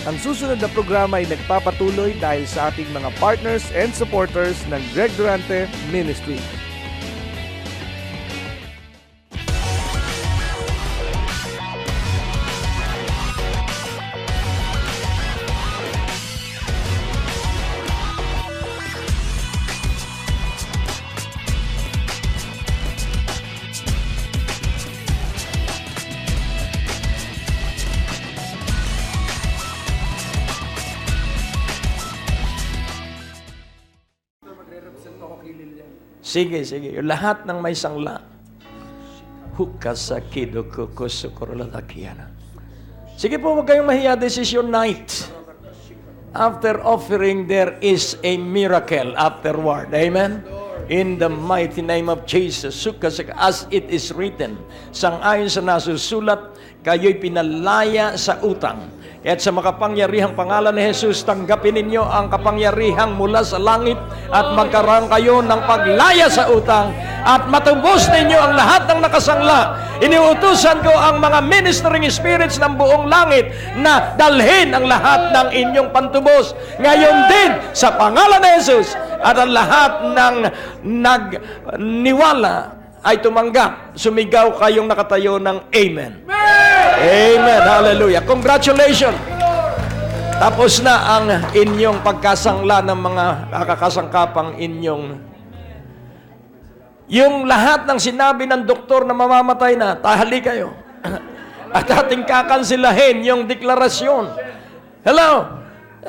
Ang susunod na programa ay nagpapatuloy dahil sa ating mga partners and supporters ng Greg Durante Ministry. Sige. Yung lahat ng may sangla. Hukasakido kukusukurulalakiana. Sige po, huwag kayong mahiya. This is your night. After offering, there is a miracle afterward. Amen? In the mighty name of Jesus. As it is written, sangayon sa nasusulat, kayo'y pinalaya sa utang. At sa makapangyarihang pangalan ni Jesus, tanggapin ninyo ang kapangyarihang mula sa langit at magkaroon kayo ng paglaya sa utang at matubos ninyo ang lahat ng nakasangla. Iniutusan ko ang mga ministering spirits ng buong langit na dalhin ang lahat ng inyong pantubos. Ngayon din, sa pangalan ni Jesus, at ang lahat ng nagniwala ay tumanggap. Sumigaw kayong nakatayo ng Amen. Amen. Hallelujah. Congratulations. Tapos na ang inyong pagkasangla ng mga kakasangkapang inyong. Yung lahat ng sinabi ng doktor na mamamatay na, tahali kayo. At ating kakansilahin yung deklarasyon. Hello?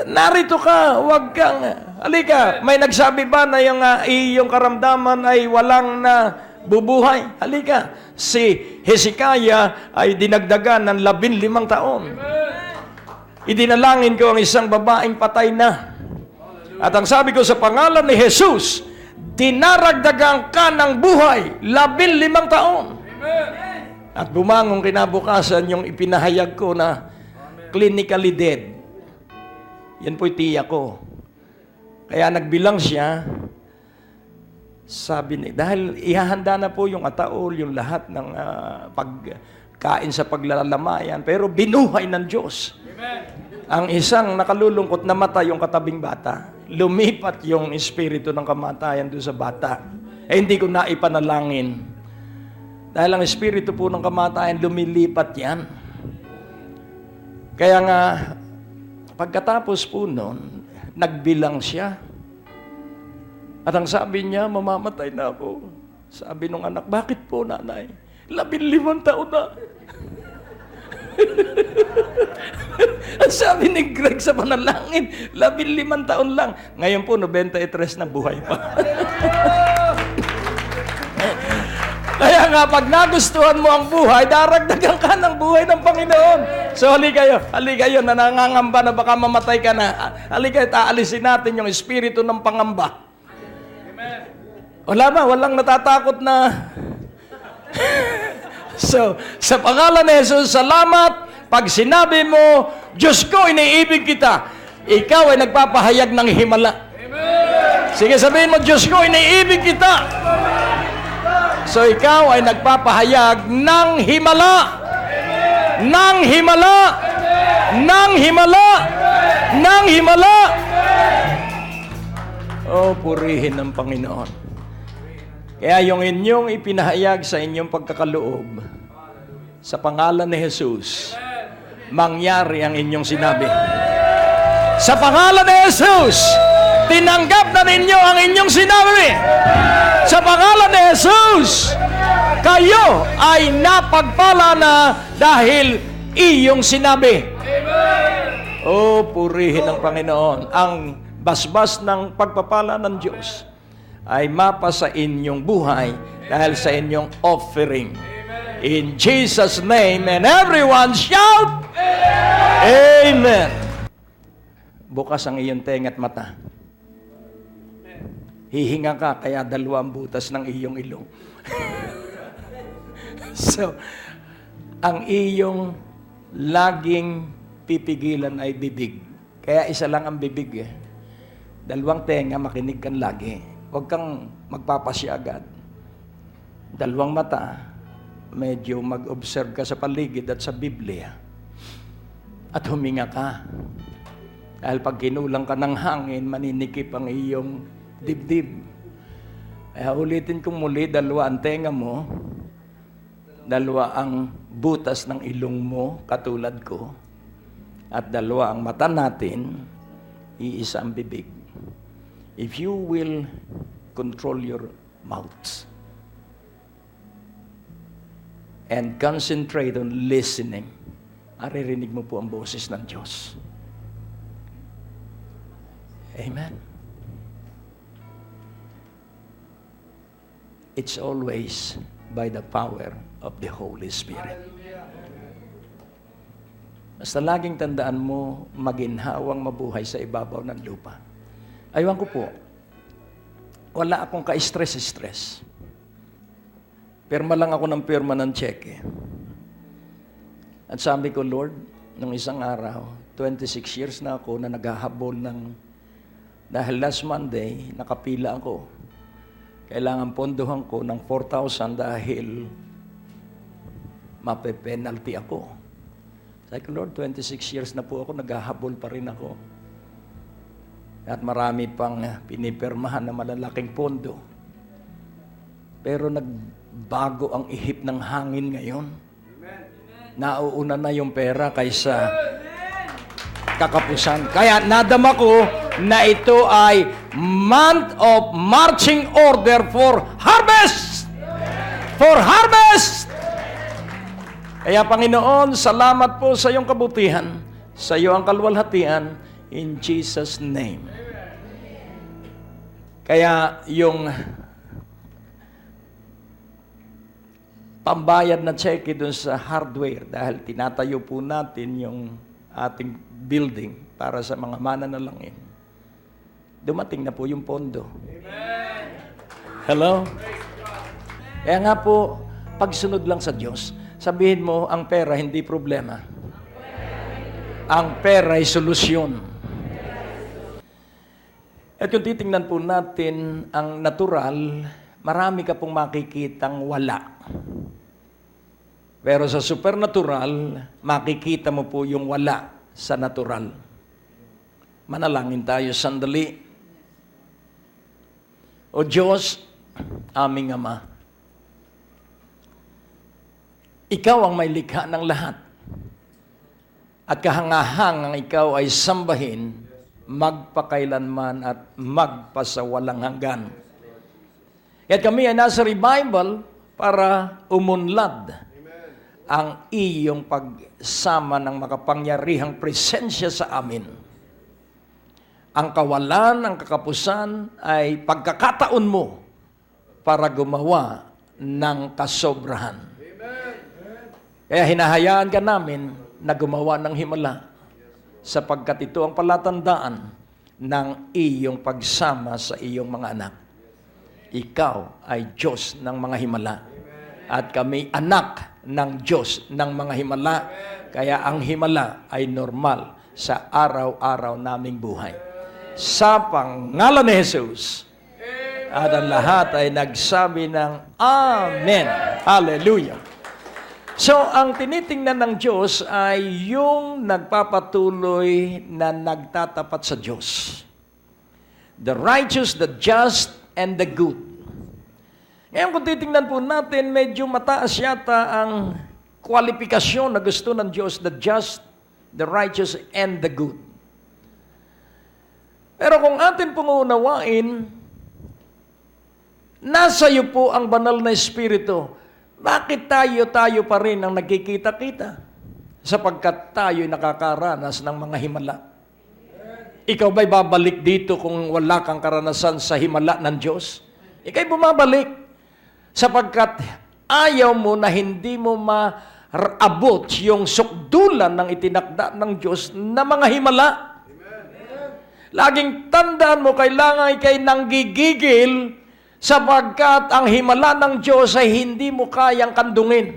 Narito ka, huwag kang, halika. May nagsabi ba na yung iyong karamdaman ay walang na bubuhay? Halika. Si Hezekiah ay dinagdagan ng 15 taon. Idinalangin ko ang isang babaeng patay na. At ang sabi ko sa pangalan ni Jesus, dinaragdagan ka ng buhay 15 taon. At bumangong kinabukasan yung ipinahayag ko na clinically dead. Yan po'y tiyak ko. Kaya nagbilang siya. Sabi niya, dahil ihahanda na po yung ataol, yung lahat ng pagkain sa paglalamayan, pero binuhay ng Diyos. Amen. Ang isang nakalulungkot na mata, yung katabing bata, lumipat yung espiritu ng kamatayan doon sa bata. Hindi ko na ipanalangin. Dahil ang espiritu po ng kamatayan, lumilipat yan. Kaya nga, pagkatapos po noon, nagbilang siya. At ang sabi niya, mamamatay na ako. Sabi nung anak, bakit po nanay? 15 taon na. Ang sabi ni Greg sa panalangin, 15 taon lang. Ngayon po, 93 na buhay pa. Kaya nga, pag nagustuhan mo ang buhay, daragdagan ka ng buhay ng Panginoon. So, halikayo, na nangangamba na baka mamatay ka na. Halikayo, taalisin natin yung espiritu ng pangamba. Wala ba? Walang natatakot na. So, sa pangalan ni Jesus, salamat. Pag sinabi mo, Diyos ko, iniibig kita, ikaw ay nagpapahayag ng himala. Amen. Sige, sabihin mo, Diyos ko, iniibig kita. So, ikaw ay nagpapahayag ng himala. Amen. Ng himala. Amen. Ng himala. Amen. Ng himala. Amen. Oh, purihin ng Panginoon. Kaya yung inyong ipinahayag sa inyong pagkakaloob, sa pangalan ni Jesus, mangyari ang inyong sinabi. Sa pangalan ni Jesus, tinanggap na ninyo ang inyong sinabi. Sa pangalan ni Jesus, kayo ay napagpala na dahil iyong sinabi. Oh, purihin ng Panginoon. Ang basbas ng pagpapala ng Diyos ay mapa sa inyong buhay dahil sa inyong offering. In Jesus' name, and everyone shout, Amen. Bukas ang iyong tenga't mata. Hihinga ka, kaya 2 butas ng iyong ilong. So, ang iyong laging pipigilan ay bibig. Kaya isa lang ang bibig eh. 2 tenga, makinig kang lagi. Huwag kang magpapasya agad. 2 mata, medyo mag-observe ka sa paligid at sa Biblia. At huminga ka. Dahil pag kinulang ka ng hangin, maninikip ang iyong dibdib. Kaya ulitin kong muli, dalawa ang tenga mo, dalawa ang butas ng ilong mo, katulad ko, at dalawa ang mata natin, iisa ang bibig. If you will control your mouths and concentrate on listening, maririnig mo po ang boses ng Diyos. Amen. It's always by the power of the Holy Spirit. Basta laging tandaan mo, maginhawang mabuhay sa ibabaw ng lupa. Aywan ko po, wala akong ka-stress. Pirma lang ako ng pirma ng cheque. At sabi ko, Lord, nung isang araw, 26 years na ako na naghahabol dahil last Monday, nakapila ako. Kailangan pondohan ko ng 4,000 dahil mape-penalty ako. Sabi ko, Lord, 26 years na po ako, naghahabol pa rin ako. At marami pang pinipirmahan na malalaking pondo. Pero nagbago ang ihip ng hangin ngayon. Nauuna na yung pera kaysa kakapusan. Kaya nadama ko na ito ay month of marching order for harvest! For harvest! Kaya Panginoon, salamat po sa iyong kabutihan, sa iyong kalwalhatian, in Jesus' name. Kaya yung pambayad na cheque dun sa hardware, dahil tinatayo po natin yung ating building para sa mga mananalangin, dumating na po yung pondo. Amen. Hello? Kaya nga po, pagsunod lang sa Diyos, sabihin mo, ang pera hindi problema. Ang pera ay solusyon. At kung titingnan po natin ang natural, marami ka pong makikitang wala. Pero sa supernatural, makikita mo po yung wala sa natural. Manalangin tayo sandali. O Diyos, aming Ama, Ikaw ang may likha ng lahat. At kahangahangang Ikaw ay sambahin, magpakailanman at magpasawalang hanggan. At kami ay nasa revival para umunlad ang iyong pagsama ng makapangyarihang presensya sa amin. Ang kawalan, ang kakapusan ay pagkakataon mo para gumawa ng kasobrahan. Kaya hinahayaan ka namin na gumawa ng himala sapagkat ito ang palatandaan ng iyong pagsama sa iyong mga anak. Ikaw ay Diyos ng mga himala at kami anak ng Diyos ng mga himala. Kaya ang himala ay normal sa araw-araw naming buhay. Sa pangalan ni Jesus. At ang lahat ay nagsabi ng Amen. Hallelujah. So, ang tinitingnan ng Diyos ay yung nagpapatuloy na nagtatapat sa Diyos. The righteous, the just, and the good. Ngayon kung titingnan po natin, medyo mataas yata ang kwalifikasyon na gusto ng Diyos, the just, the righteous, and the good. Pero kung atin pong unawain, nasa iyo po ang banal na Espiritu. Bakit tayo pa rin ang nagkikita-kita? Sapagkat tayo'y nakakaranas ng mga himala. Ikaw ba'y babalik dito kung wala kang karanasan sa himala ng Diyos? Ika'y bumabalik. Sapagkat ayaw mo na hindi mo maabot yung sukdulan ng itinakda ng Diyos na mga himala. Laging tandaan mo, kailangan ika'y nanggigigil sapagkat ang himala ng Diyos ay hindi mo kayang kandungin.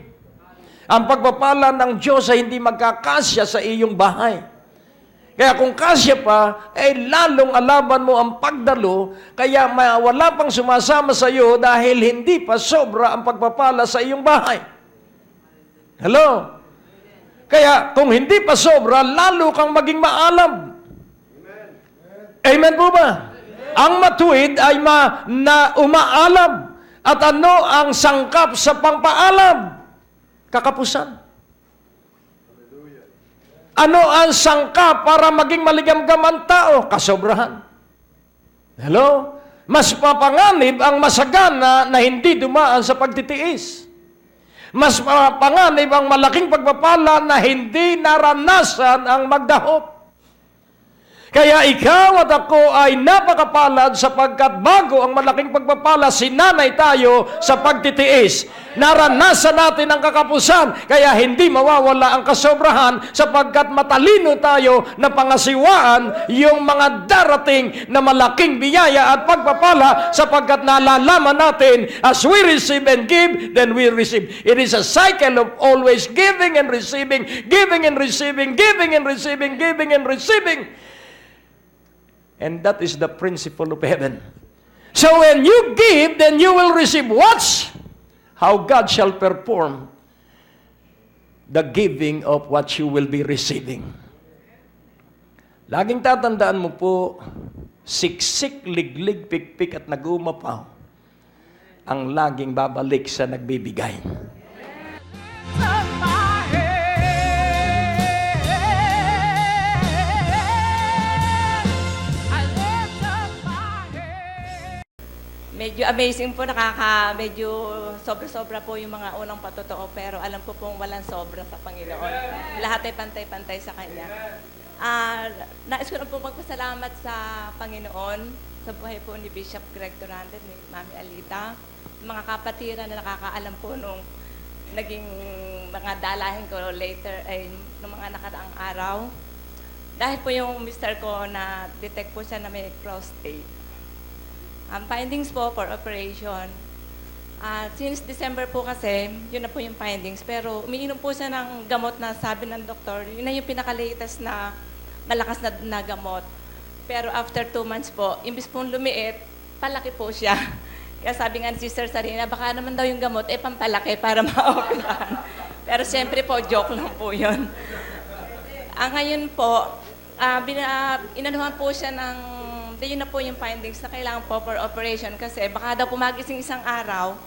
Ang pagpapala ng Diyos ay hindi magkakasya sa iyong bahay. Kaya kung kasya pa, lalong alaban mo ang pagdalo, kaya wala pang sumasama sa iyo dahil hindi pa sobra ang pagpapala sa iyong bahay. Hello? Kaya kung hindi pa sobra, lalo kang maging maalam. Amen po ba? Ang matuwid ay na umaalab. At ano ang sangkap sa pangpaalab? Kakapusan. Ano ang sangkap para maging maligamgam ang tao? Kasobrahan. Hello? Mas mapanganib ang masagana na hindi dumaan sa pagtitiis. Mas mapanganib ang malaking pagpapala na hindi naranasan ang magdahop. Kaya ikaw at ako ay napakapalad sapagkat bago ang malaking pagpapala, sinanay tayo sa pagtitiis. Naranasan natin ang kakapusan, kaya hindi mawawala ang kasobrahan sapagkat matalino tayo na pangasiwaan yung mga darating na malaking biyaya at pagpapala sapagkat nalalaman natin, as we receive and give, then we receive. It is a cycle of always giving and receiving, giving and receiving, giving and receiving, giving and receiving. And that is the principle of heaven. So when you give, then you will receive. Watch how God shall perform the giving of what you will be receiving. Laging tatandaan mo po, siksik, liglig, pikpik at nag-uumapaw ang laging babalik sa nagbibigay. Medyo amazing po, medyo sobra-sobra po yung mga unang patotoo, pero alam ko pong walang sobra sa Panginoon. Lahat ay pantay-pantay sa Kanya. Nais ko na po magpasalamat sa Panginoon, sa buhay po ni Bishop Greg Durante, ni Mami Alita, mga kapatiran na nakakaalam po nung naging mga dalahin ko later, nung mga nakaraang araw. Dahil po yung mister ko na detect po siya na may prostate. Ang findings po for operation, since December po kasi, yun na po yung findings. Pero umiinom po siya ng gamot na sabi ng doktor, yun na yung pinaka-latest na malakas na gamot. Pero after 2 months po, imbis pong lumiit, palaki po siya. Kaya sabi nga ni Sister Sarina, baka naman daw yung gamot, pampalaki para ma-operahan. Pero siyempre po, joke lang po yun. Ngayon po, inanuhan po siya ng yun na po yung findings na kailangan po for operation kasi baka daw pumagising isang araw,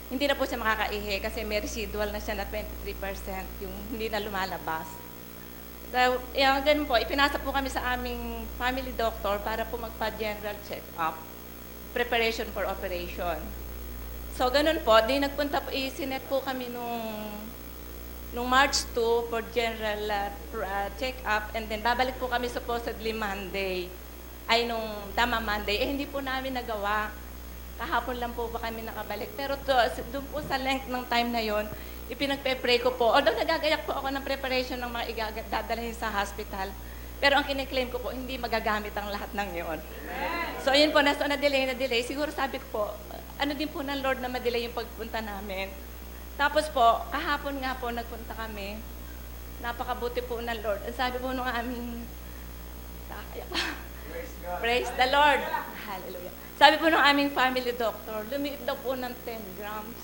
hindi na po siya makakaihi kasi may residual na siya na 23% yung hindi na lumalabas. So, ganun po, ipinasa po kami sa aming family doctor para po magpa-general check-up, preparation for operation. So, ganun po, nagpunta po, isinet po kami nung March 2 for general check-up and then babalik po kami supposedly Monday. Nung Monday, hindi po namin nagawa. Kahapon lang po ba kami nakabalik. Pero doon po sa length ng time na yon, ipinagpe-pray ko po. Although nagagayak po ako ng preparation ng mga dadalhin sa hospital, pero ang kiniklaim ko po, hindi magagamit ang lahat ng yon. So yun po, na-delay. Siguro sabi ko po, ano din po ng Lord na ma-delay yung pagpunta namin. Tapos po, kahapon nga po, nagpunta kami. Napakabuti po ng Lord. Ang sabi po nung aming, praise the Lord. Hallelujah. Sabi po ng aming family doctor, lumiit daw po ng 10 grams.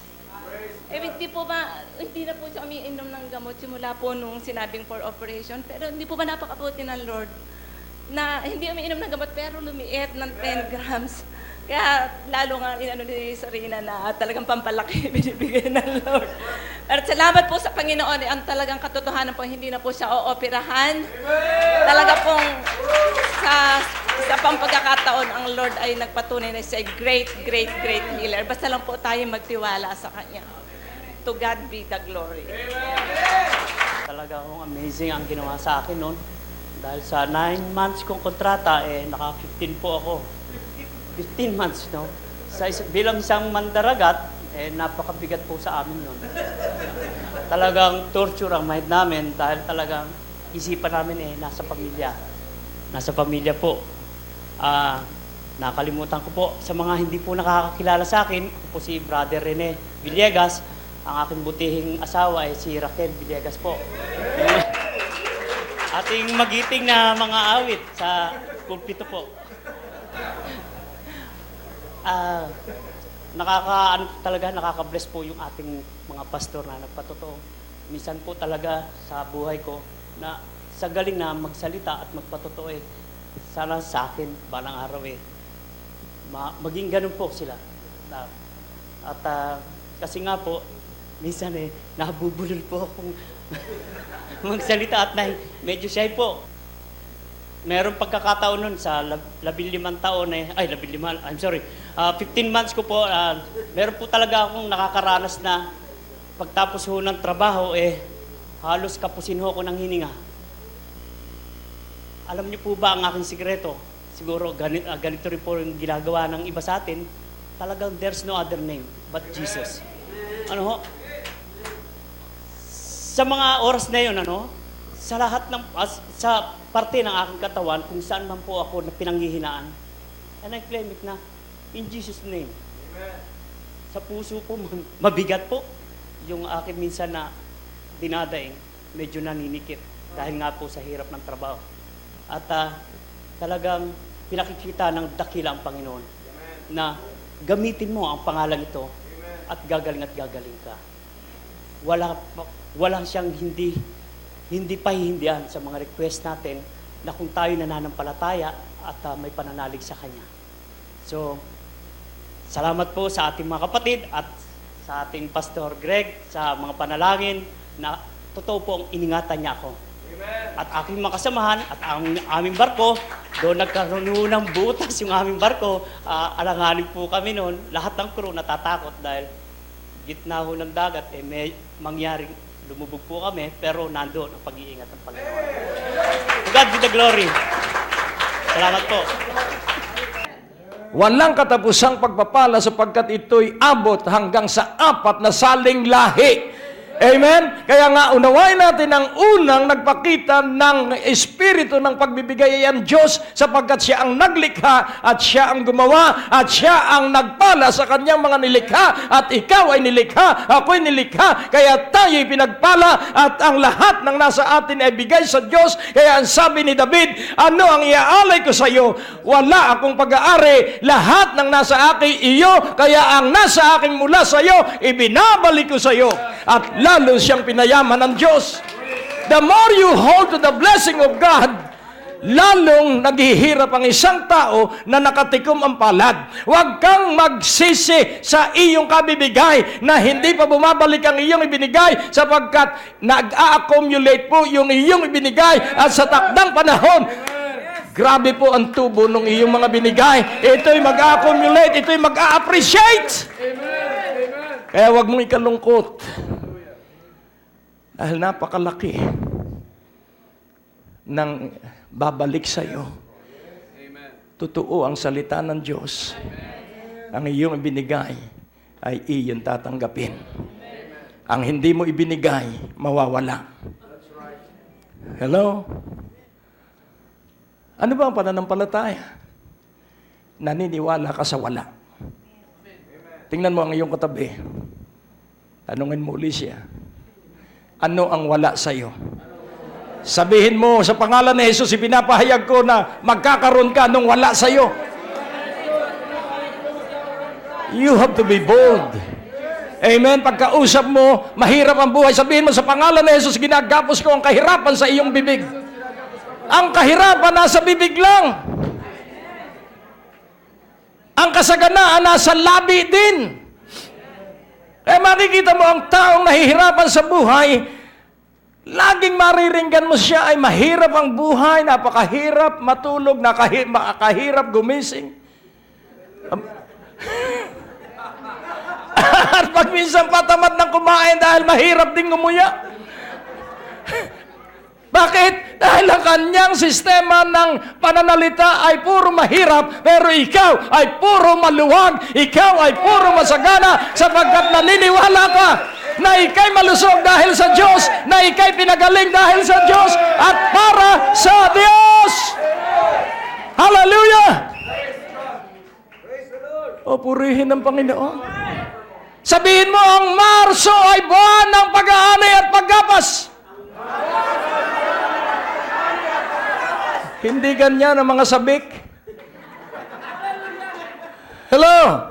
Hindi na po siya umiinom ng gamot simula po nung sinabing for operation. Pero hindi po ba napakabuti ng Lord na hindi umiinom ng gamot pero lumiit ng 10 grams. Kaya lalo nga ni Sarina na talagang pampalaki binibigay ng Lord. At salamat po sa Panginoon, ang talagang katotohanan po, hindi na po siya ooperahan. Talaga pong sa pagkakataon, ang Lord ay nagpatunay na siya great healer. Basta lang po tayo magtiwala sa Kanya. To God be the glory. Talagang amazing ang ginawa sa akin noon. Dahil sa 9 months kong kontrata, naka-15 po ako. 15 months, no? Bilang isang mandaragat, napakabigat po sa amin yun. Talagang torture ang mind namin dahil talagang isipan namin nasa pamilya. Nasa pamilya po. Nakalimutan ko po sa mga hindi po nakakakilala sa akin, ako po si Brother Rene Villegas. Ang aking butihing asawa ay si Raquel Villegas po. Ating magiting na mga awit sa pulpito po. Nakaka-bless po yung ating mga pastor na nagpatotoo. Minsan po talaga sa buhay ko na sa galing na magsalita at magpatotoo sana sa akin, balang araw maging ganun po sila. At kasi nga po, minsan nabubulol po akong magsalita at medyo shy po. Meron pagkakataon nun sa 15 taon 15 months ko po, meron po talaga akong nakakaranas na pagtapos ho ng trabaho, halos kapusin ho ko ng hininga. Alam niyo po ba ang aking sikreto? Siguro ganito rin po yung ginagawa ng iba sa atin. Talagang there's no other name but Jesus. Ano ho? Sa mga oras na yun, sa lahat ng, sa parte ng aking katawan, kung saan man po ako na pinanghihinaan, and I claim it na, in Jesus' name. Amen. Sa puso po, mabigat po yung akin minsan na dinadaing, medyo naninikip dahil nga po sa hirap ng trabaho. At talagang pinakikita ng dakila ang Panginoon na gamitin mo ang pangalan ito at gagaling ka. Wala siyang hindi pahihindihan sa mga request natin na kung tayo nananampalataya at may pananalig sa Kanya. So, salamat po sa ating mga kapatid at sa ating Pastor Greg sa mga panalangin na totoo po ang iningatan niya ako. Amen. At aking mga kasamahan at ang aming barko, doon nagkaroon ng butas yung aming barko, alanganin po kami noon, lahat ng crew natatakot dahil gitna ho ng dagat, may mangyaring lumubog po kami, pero nandoon ang pag-iingat ng Panginoon. To God be the glory. Salamat po. Walang katapusang pagpapala sapagkat ito'y abot hanggang sa 4 na saling lahi. Amen? Kaya nga, unawain natin ang unang nagpakita ng espiritu ng pagbibigay ay ang Diyos sapagkat siya ang naglikha at siya ang gumawa at siya ang nagpala sa kanyang mga nilikha at ikaw ay nilikha, ako'y nilikha, kaya tayo'y pinagpala at ang lahat ng nasa atin ay bigay sa Diyos. Kaya ang sabi ni David, ano ang iaalay ko sa iyo? Wala akong pag-aari, lahat ng nasa akin iyo, kaya ang nasa akin mula sa iyo, ibinabalik ko sa iyo. At lalo siyang pinayaman ng Diyos. The more you hold to the blessing of God, lalong naghihirap ang isang tao na nakatikom ang palad. Huwag kang magsisi sa iyong kabibigay na hindi pa bumabalik ang iyong ibinigay sapagkat nag-a-accumulate po yung iyong ibinigay at sa takdang panahon, grabe po ang tubo ng iyong mga binigay. Ito'y mag-a-accumulate, ito'y mag-a-appreciate. Kaya huwag mong ikalungkot. Dahil napakalaki ng babalik sa iyo. Totoo ang salita ng Diyos. Ang iyong ibinigay ay iyong tatanggapin. Ang hindi mo ibinigay, mawawala. Hello? Ano ba ang pananampalataya? Naniniwala ka sa wala. Tingnan mo ang iyong katabi. Tanungin mo uli siya. Ano ang wala sa iyo? Sabihin mo, sa pangalan ni Jesus, ipinapahayag ko na magkakaroon ka nung wala sa iyo. You have to be bold. Amen? Pagkausap mo, mahirap ang buhay. Sabihin mo, sa pangalan ni Jesus, ginagapos ko ang kahirapan sa iyong bibig. Ang kahirapan nasa bibig lang. Ang kasaganaan nasa labi din. Makikita mo ang taong nahihirapan sa buhay, laging mariringgan mo siya ay mahirap ang buhay, napakahirap matulog, nakahirap gumising. At pag minsan patamad ng kumain dahil mahirap din ngumuya. Bakit? Dahil ang kanyang sistema ng pananalita ay puro mahirap, pero ikaw ay puro maluwag, ikaw ay puro masagana, sapagkat naniniwala ka na ikay malusog dahil sa Diyos, na ikay pinagaling dahil sa Diyos, at para sa Diyos. Hallelujah! O purihin ng Panginoon. Sabihin mo, ang Marso ay buwan ng pag-aani at paggapas. Hindi ganyan ang mga sabik. Hello?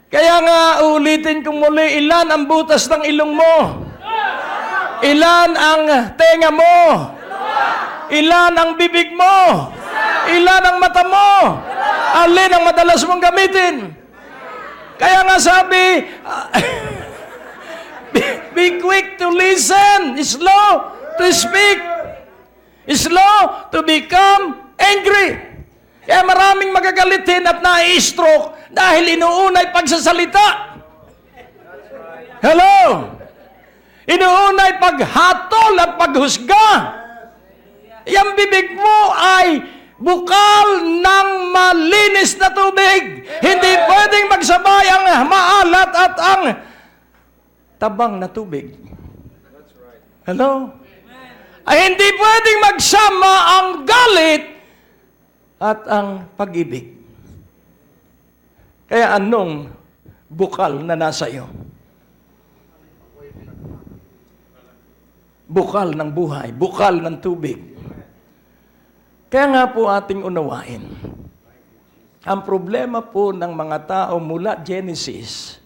Kaya nga, ulitin kong muli, ilan ang butas ng ilong mo? Ilan ang tenga mo? Ilan ang bibig mo? Ilan ang mata mo? Alin ang madalas mong gamitin? Kaya nga sabi, be quick to listen, slow to speak, slow to become angry. Kaya maraming magagalitin at nai-stroke dahil inuunay pagsasalita. Hello? Inuunay paghatol at paghusga. Yang bibig mo ay bukal ng malinis na tubig. Hindi pwedeng magsabay ang maalat at ang tabang na tubig. Hello? Ay hindi pwedeng magsama ang galit at ang pag-ibig. Kaya anong bukal na nasa iyo? Bukal ng buhay, bukal ng tubig. Kaya nga po ating unawain, ang problema po ng mga tao mula Genesis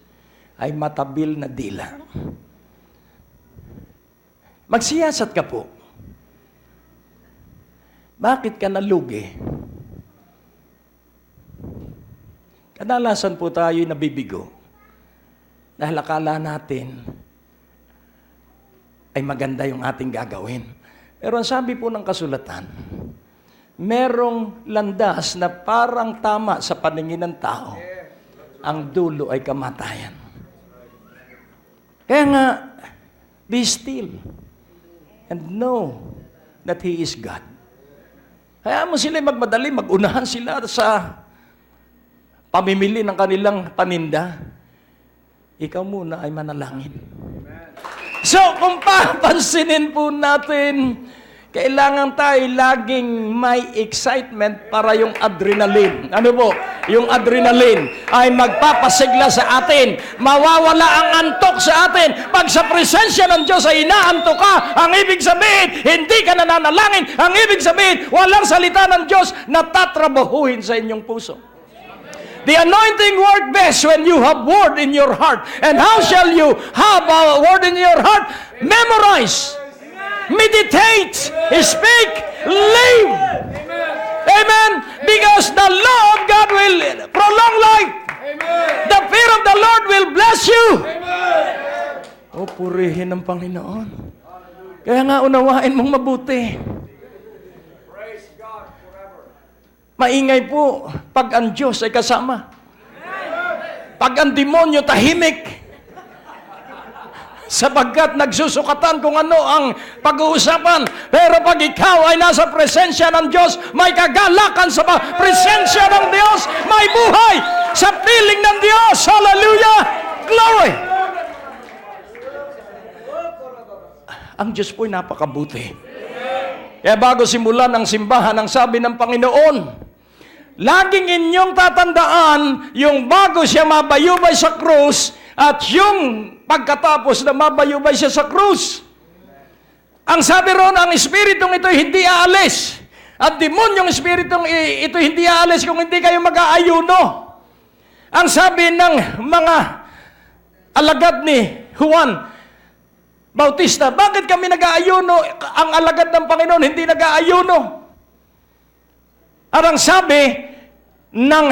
ay matabil na dila. Magsiyasat ka po. Bakit ka nalugi? Kadalasan po tayo'y nabibigo dahil akala natin ay maganda yung ating gagawin. Pero ang sabi po ng kasulatan, merong landas na parang tama sa paningin ng tao, ang dulo ay kamatayan. Kaya nga, be still and know that He is God. Kaya mo sila magmadali, magunahan sila sa pamimili ng kanilang paninda. Ikaw muna ay manalangin. So, kung papansinin po natin, kailangan tayo laging may excitement para yung adrenaline. Ano po? Yung adrenaline ay magpapasigla sa atin. Mawawala ang antok sa atin. Pag sa presensya ng Diyos ay inaantok ka, ang ibig sabihin, hindi ka nananalangin. Ang ibig sabihin, walang salita ng Diyos na tatrabahuhin sa inyong puso. The anointing work best when you have word in your heart. And how shall you have a word in your heart? Memorize. Meditate, speak, live. Amen. Because the law of God will prolong life. The fear of the Lord will bless you. O purihin ng Panginoon. Kaya nga unawain mong mabuti. Maingay po pag ang Diyos ay kasama. Pag ang demonyo tahimik. Sapagkat nagsusukatan kung ano ang pag-uusapan. Pero pag ikaw ay nasa presensya ng Diyos, may kagalakan sa presensya ng Diyos, may buhay sa piling ng Diyos. Hallelujah! Glory! Ang Diyos po'y napakabuti. Kaya bago simulan ang simbahan, ang sabi ng Panginoon, laging inyong tatandaan yung bago siya mabayubay sa krus at yung pagkatapos na mabayubay siya sa krus. Ang sabi ron, ang espiritong ito hindi aalis. At demonyong espiritong ito hindi aalis kung hindi kayo mag-aayuno. Ang sabi ng mga alagad ni Juan Bautista, bakit kami nag-aayuno? Ang alagad ng Panginoon hindi nag-aayuno. At ang sabi ng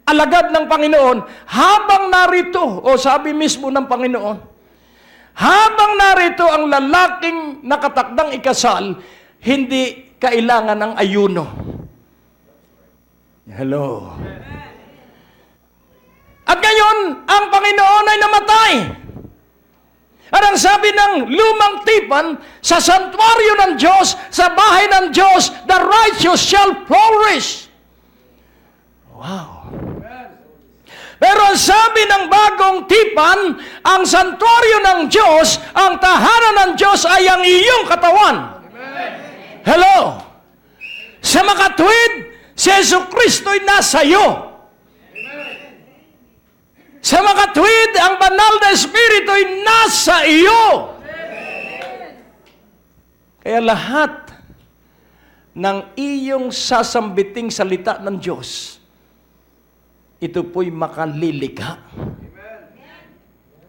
alagad ng Panginoon, habang narito, o sabi mismo ng Panginoon, habang narito ang lalaking nakatakdang ikasal, hindi kailangan ng ayuno. Hello. At ngayon, ang Panginoon ay namatay. At ang sabi ng lumang tipan, sa santuaryo ng Diyos, sa bahay ng Diyos, the righteous shall flourish. Wow. Pero ang sabi ng bagong tipan, ang santuaryo ng Diyos, ang tahanan ng Diyos ay ang iyong katawan. Hello. Sa makatuwid, si Jesucristo'y nasa iyo. Sa makatuwid, ang banal na Espiritu ay nasa iyo. Kaya lahat ng iyong sasambiting salita ng Diyos, ito po'y makalilika.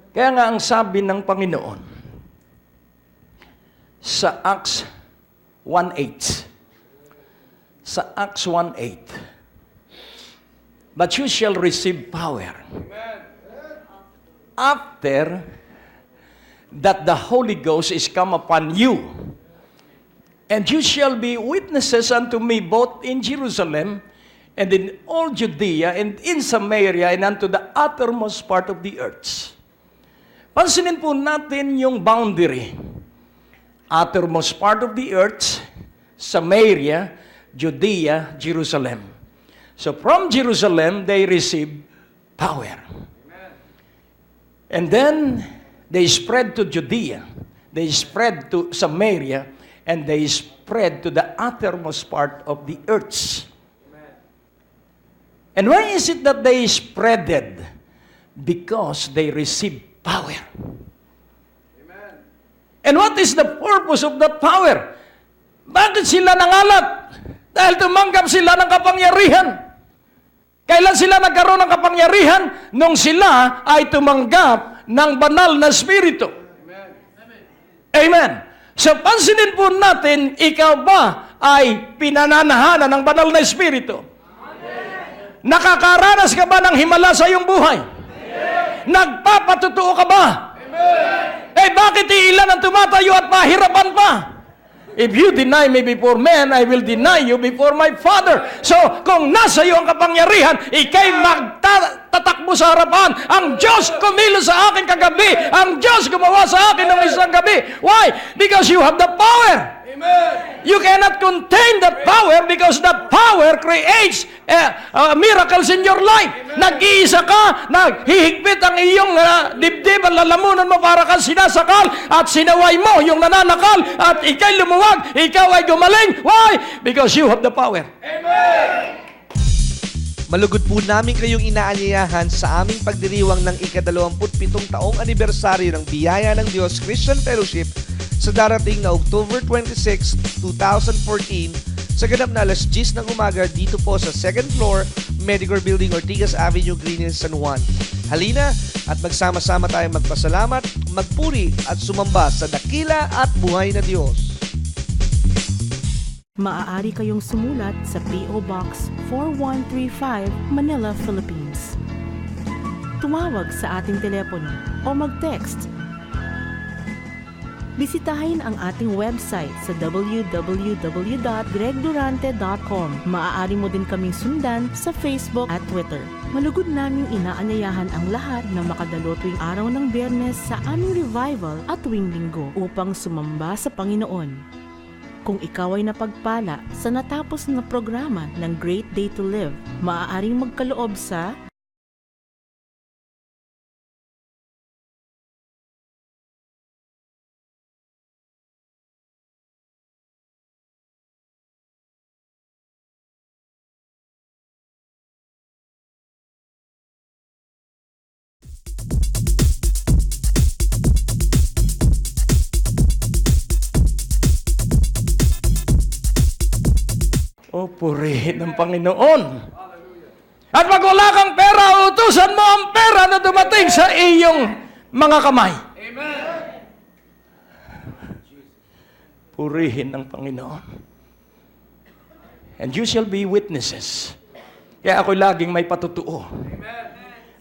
Kaya nga ang sabi ng Panginoon sa Acts 1:8, sa Acts 1:8. But you shall receive power. After that the Holy Ghost is come upon you. And you shall be witnesses unto me both in Jerusalem and in all Judea and in Samaria and unto the uttermost part of the earth. Pansinin po natin yung boundary. Uttermost part of the earth, Samaria, Judea, Jerusalem. So from Jerusalem, they receive power. And then, they spread to Judea. They spread to Samaria. And they spread to the uttermost part of the earth. And why is it that they spreaded? Because they received power. And what is the purpose of that power? Bakit sila nangalat? Dahil tumanggap sila ng kapangyarihan. Kailan sila nagkaroon ng kapangyarihan? Nung sila ay tumanggap ng banal na Espiritu. Amen. So, pansinin po natin, ikaw ba ay pinananahanan ng banal na Espiritu? Nakakaranas ka ba ng himala sa iyong buhay? Nagpapatutuo ka ba? Eh, bakit iilan ang tumatayo at mahirapan pa? If you deny me before men, I will deny you before my Father. So, kung nasa iyo ang kapangyarihan, ikay magtatakbo sa harapan. Ang Diyos kumilos sa akin kagabi. Ang Diyos gumawa sa akin ng isang gabi. Why? Because you have the power. Amen. You cannot contain that power because that power creates miracles in your life. Nag-iisa ka, naghihigpit ang iyong dibdib, ang lalamunan mo para kang sinasakal at sinaway mo yung nananakal at ikay lumuwag, ikaw ay gumaling. Why? Because you have the power. Amen. Malugod po namin kayong inaanyayahan sa aming pagdiriwang ng ika-27 taong anibersaryo ng Biyaya ng Diyos Christian Fellowship sa darating na October 26, 2014 sa ganap na alas 10 ng umaga dito po sa 2nd floor, Medicare Building, Ortigas Avenue, Green Hills, San Juan. Halina at magsama-sama tayong magpasalamat, magpuri at sumamba sa dakila at buhay na Diyos. Maaari kayong sumulat sa P.O. Box 4135, Manila, Philippines. Tumawag sa ating telepono o mag-text. Bisitahin ang ating website sa www.gregdurante.com. Maaari mo din kaming sundan sa Facebook at Twitter. Malugod naming inaanyayahan ang lahat na makadalo tuwing araw ng Biyernes sa aming revival at tuwing Linggo upang sumamba sa Panginoon. Kung ikaw ay napagpala sa natapos na programa ng Great Day to Live, maaaring magkaloob sa O purihin ng Panginoon. At pag wala kang pera, utusan mo ang pera na dumating sa iyong mga kamay. Amen. Purihin ng Panginoon. And you shall be witnesses. Kaya ako'y laging may patutuo.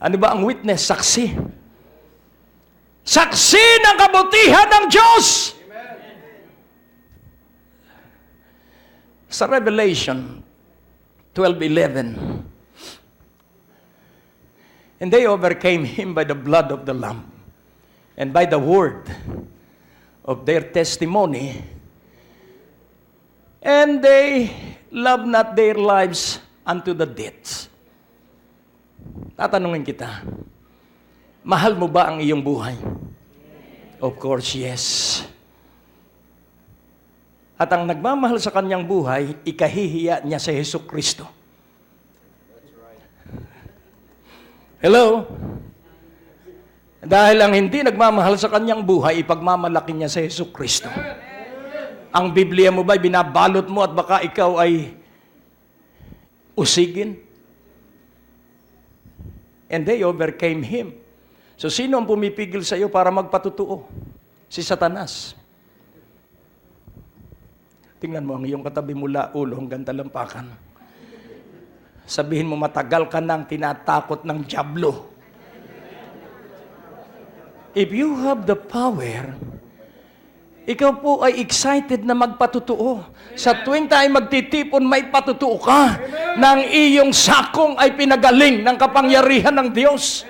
Ano ba ang witness? Saksi. Saksi ng kabutihan ng Diyos. Sa Revelation 12:11, and they overcame him by the blood of the Lamb and by the word of their testimony, and they loved not their lives unto the death. Tatanungin kita, mahal mo ba ang iyong buhay? Of course, yes. At ang nagmamahal sa kanyang buhay, ikahihiya niya sa Jesucristo. Hello? Dahil ang hindi nagmamahal sa kanyang buhay, ipagmamalaki niya sa Jesucristo. Ang Biblia mo ba'y binabalot mo at baka ikaw ay usigin? And they overcame him. So sino ang pumipigil sa iyo para magpatutuo? Si Satanas. Tingnan mo ang iyong katabi mula ulo hanggang talampakan. Sabihin mo, matagal ka nang tinatakot ng dyablo. If you have the power, ikaw po ay excited na magpatotoo. Sa tuwing tayo magtitipon, may patotoo ka ng iyong sakong ay pinagaling ng kapangyarihan ng Diyos.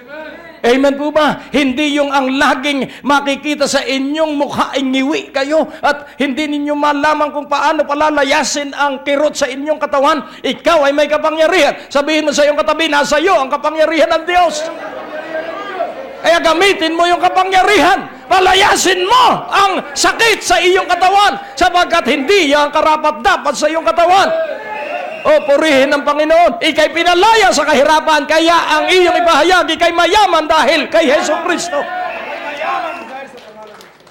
Amen po ba? Hindi yung ang laging makikita sa inyong mukha ay ngiwi kayo at hindi ninyo malaman kung paano palalayasin ang kirot sa inyong katawan. Ikaw ay may kapangyarihan. Sabihin mo sa iyong katabi, nasa iyo ang kapangyarihan ng Diyos. Kaya gamitin mo yung kapangyarihan. Palayasin mo ang sakit sa iyong katawan sapagkat hindi yan karapat-dapat sa iyong katawan. O, purihin ng Panginoon. Ika'y pinalaya sa kahirapan, kaya ang iyong ipahayag, ika'y mayaman dahil kay Hesus Kristo.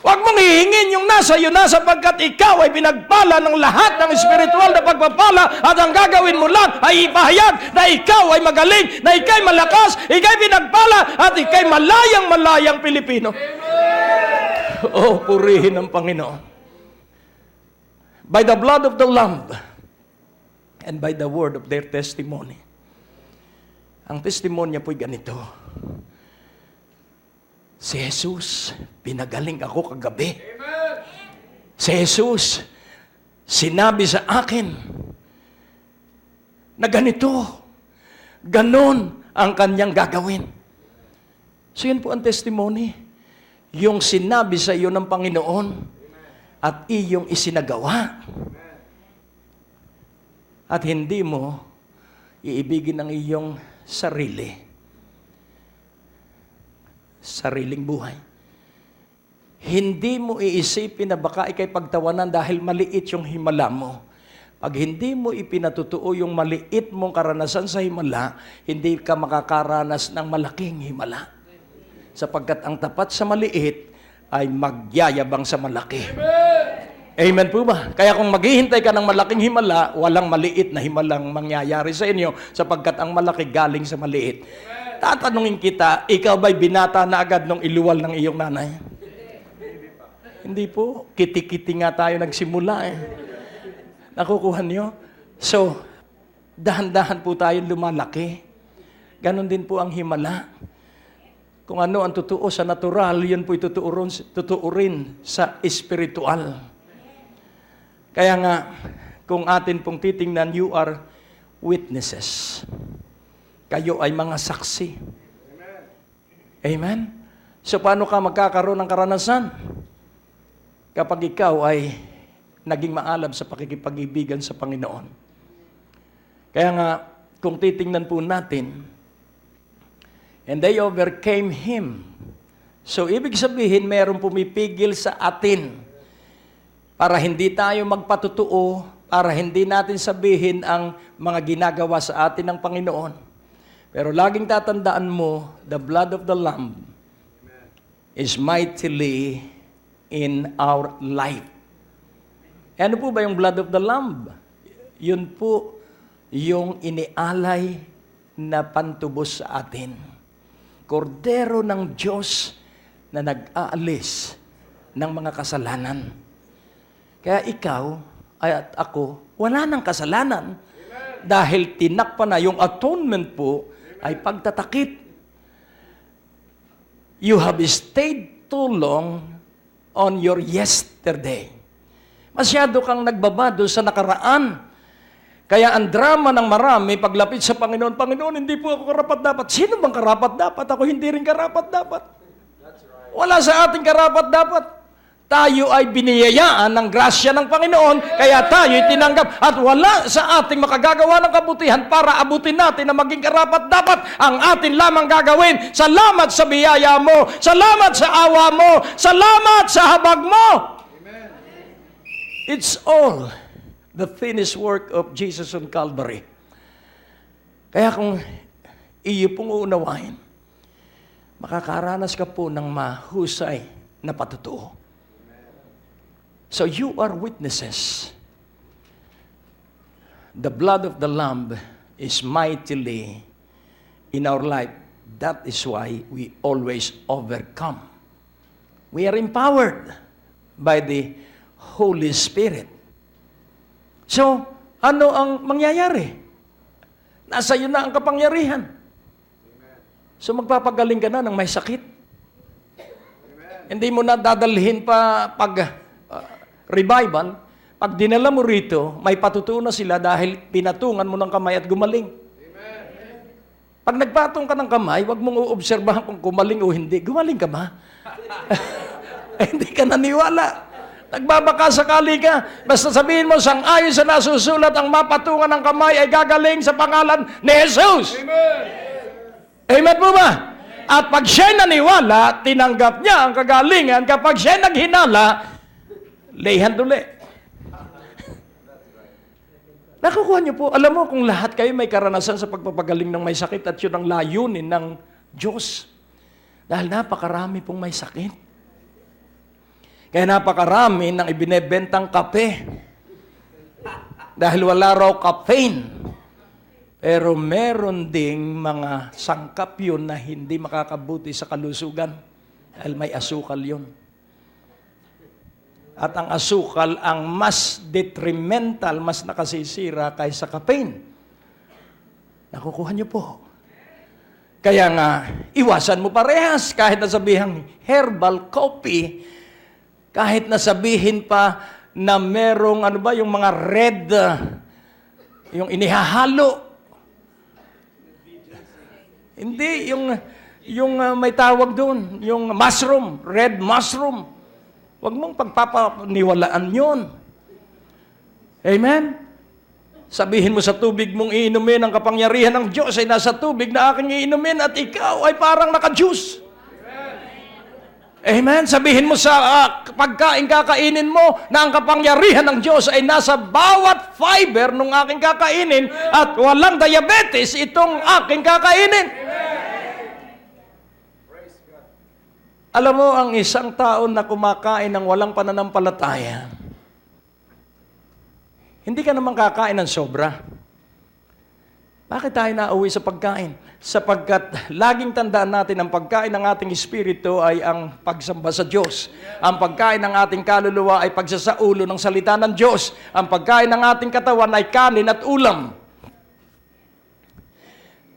Huwag mong hihingin yung nasa iyo na sapagkat ikaw ay pinagpala ng lahat ng espiritual na pagpapala at ang gagawin mo lang ay ipahayag na ikaw ay magaling, na ika'y malakas, ika'y pinagpala at ika'y malayang Pilipino. O, purihin ng Panginoon. By the blood of the Lamb, and by the word of their testimony. Ang testimonya po'y ganito. Si Jesus, pinagaling ako kagabi. Si Jesus, sinabi sa akin na ganito, ganon ang kanyang gagawin. So yun po ang testimony. Yung sinabi sa iyo ng Panginoon at iyong isinagawa. At hindi mo iibigin ang iyong sariling buhay. Hindi mo iisipin na baka ikay pagtawanan dahil maliit yung himala mo. Pag hindi mo ipinatutuo yung maliit mong karanasan sa himala, hindi ka makakaranas ng malaking himala. Sapagkat ang tapat sa maliit ay magyayabang sa malaki. Amen po ba? Kaya kung maghihintay ka ng malaking himala, walang maliit na himalang mangyayari sa inyo sapagkat ang malaki galing sa maliit. Tatanungin kita, ikaw ba'y binata na agad nung iluwal ng iyong nanay? Hindi po. Kiti-kiti nga tayo nagsimula eh. Nakukuha niyo? So, dahan-dahan po tayo lumalaki. Ganon din po ang himala. Kung ano ang totoo sa natural, yun po'y totoo rin sa espiritual. Kaya nga, kung atin pong titingnan, you are witnesses. Kayo ay mga saksi. Amen? So, paano ka magkakaroon ng karanasan? Kapag ikaw ay naging maalab sa pakikipag-ibigan sa Panginoon. Kaya nga, kung titingnan po natin, and they overcame Him. So, ibig sabihin, mayroong pumipigil sa atin para hindi tayo magpatutuo, para hindi natin sabihin ang mga ginagawa sa atin ng Panginoon. Pero laging tatandaan mo, the blood of the Lamb is mightily in our life. Ano po ba yung blood of the Lamb? Yun po yung inialay na pantubos sa atin. Kordero ng Diyos na nag-aalis ng mga kasalanan. Kaya ikaw at ako, wala nang kasalanan. Dahil tinakpan na yung atonement po ay pagtatakip. You have stayed too long on your yesterday. Masyado kang nagbabado sa nakaraan. Kaya ang drama ng marami, paglapit sa Panginoon, Panginoon, hindi po ako karapat-dapat. Sino bang karapat-dapat? Ako hindi rin karapat-dapat. Wala sa ating karapat-dapat. Tayo ay biniyayaan ng grasya ng Panginoon, kaya tayo'y tinanggap. At wala sa ating makagagawa ng kabutihan para abutin natin na maging karapat-dapat. Ang atin lamang gagawin, salamat sa biyaya mo, salamat sa awa mo, salamat sa habag mo. Amen. It's all the finished work of Jesus on Calvary. Kaya kung iyo pong uunawain, makakaranas ka po ng mahusay na patutuo. So you are witnesses. The blood of the Lamb is mightily in our life. That is why we always overcome. We are empowered by the Holy Spirit. So, ano ang mangyayari? Nasa iyo na ang kapangyarihan. So, magpapagaling ka na ng may sakit. Hindi mo na dadalhin pa pag revival. Pag dinala mo rito, may patutunan sila dahil pinatungan mo ng kamay at gumaling. Pag nagpatong ka ng kamay, huwag mong uobserbahan kung gumaling o hindi. Gumaling ka ba? Hindi ka naniwala. Nagbabaka sakali ka. Basta sabihin mo, sang-ayon sa nasusulat, ang mapatungan ng kamay ay gagaling sa pangalan ni Jesus. Amen! Amen po ba? At pag siya'y naniwala, tinanggap niya ang kagalingan. Kapag siya'y naghinala, layhan uli. Nakukuha niyo po, alam mo kung lahat kayo may karanasan sa pagpapagaling ng may sakit at yun ang layunin ng Diyos. Dahil napakarami pong may sakit. Kaya napakarami ng ibinebentang kape. Dahil wala raw caffeine. Pero meron ding mga sangkap yun na hindi makakabuti sa kalusugan. Dahil may asukal yun. At ang asukal ang mas detrimental, mas nakasisira kaysa caffeine. Nakukuha niyo po. Kaya nga, iwasan mo parehas kahit nasabihan herbal coffee, kahit nasabihin pa na merong yung mga red, yung inihahalo. Hindi, yung may tawag doon, yung mushroom, red mushroom. Huwag mong pagpapaniwalaan yun. Amen? Sabihin mo sa tubig mong iinumin, ang kapangyarihan ng Diyos ay nasa tubig na aking iinumin at ikaw ay parang naka-juice. Amen? Sabihin mo sa pagkain kakainin mo na ang kapangyarihan ng Diyos ay nasa bawat fiber ng aking kakainin at walang diabetes itong aking kakainin. Alam mo, ang isang tao na kumakain ng walang pananampalataya, hindi ka naman kakain ng sobra. Bakit tayo nauwi sa pagkain? Sapagkat laging tandaan natin ang pagkain ng ating espiritu ay ang pagsamba sa Diyos. Ang pagkain ng ating kaluluwa ay pagsasaulo ng salita ng Diyos. Ang pagkain ng ating katawan ay kanin at ulam.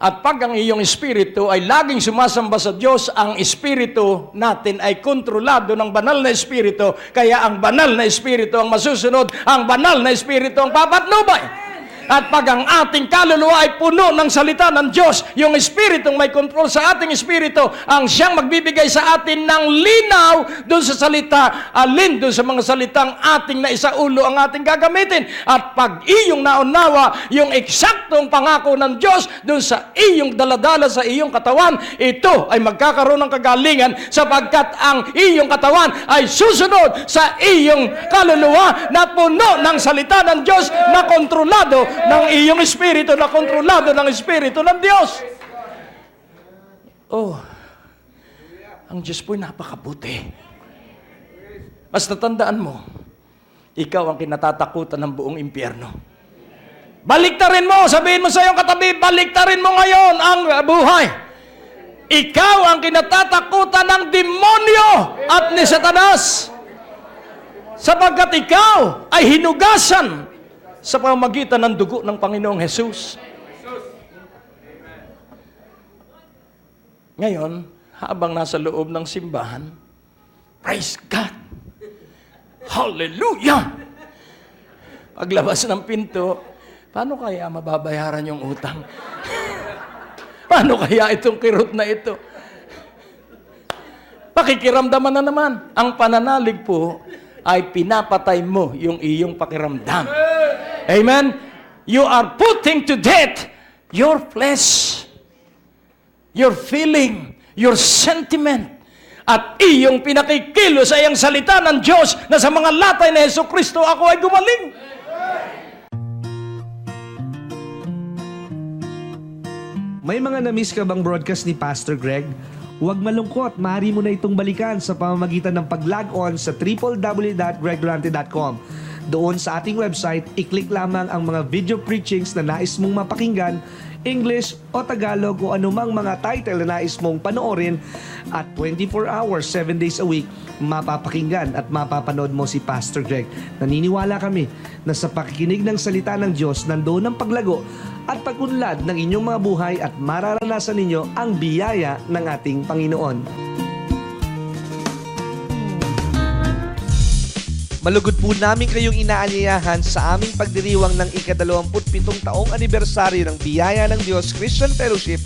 At pag ang iyong espiritu ay laging sumasamba sa Diyos, ang espiritu natin ay kontrolado ng banal na espiritu. Kaya ang banal na espiritu ang masusunod, ang banal na espiritu ang papatnubay. At pag ang ating kaluluwa ay puno ng salita ng Diyos, yung espiritong may control sa ating espiritu, ang siyang magbibigay sa atin ng linaw doon sa salita, alin doon sa mga salitang ating naisaulo ang ating gagamitin. At pag iyong naunawa yung eksaktong pangako ng Diyos doon sa iyong daladala sa iyong katawan, ito ay magkakaroon ng kagalingan sapagkat ang iyong katawan ay susunod sa iyong kaluluwa na puno ng salita ng Diyos na kontrolado ng iyong espiritu, na kontrolado ng espiritu ng Diyos. Oh, ang Diyos po'y napakabuti. Basta tandaan mo, ikaw ang kinatatakutan ng buong impyerno. Baliktarin mo, sabihin mo sa iyong katabi, baliktarin mo ngayon ang buhay. Ikaw ang kinatatakutan ng demonyo at ni Satanas. Sapagkat ikaw ay hinugasan sa pamamagitan ng dugo ng Panginoong Jesus. Ngayon, habang nasa loob ng simbahan, praise God! Hallelujah! Paglabas ng pinto, paano kaya mababayaran yung utang? Paano kaya itong kirot na ito? Pakikiramdaman na naman. Ang pananalig po ay pinapatay mo yung iyong pakiramdam. Amen? You are putting to death your flesh, your feeling, your sentiment, at iyong pinakikilo sa iyang salita ng Diyos na sa mga latay na Jesucristo ako ay gumaling. May mga na-miss ka bang broadcast ni Pastor Greg? Huwag malungkot, maaari mo na itong balikan sa pamamagitan ng pag-log on sa www.greglorante.com. Doon sa ating website, i-click lamang ang mga video preachings na nais mong mapakinggan, English o Tagalog o anumang mga title na nais mong panoorin at 24 hours, 7 days a week, mapapakinggan at mapapanood mo si Pastor Greg. Naniniwala kami na sa pakikinig ng salita ng Diyos, nandoon ang paglago at pagunlad ng inyong mga buhay at mararanasan ninyo ang biyaya ng ating Panginoon. Malugod po namin kayong inaanyayahan sa aming pagdiriwang ng ika-27 taong anibersaryo ng Biyaya ng Diyos Christian Fellowship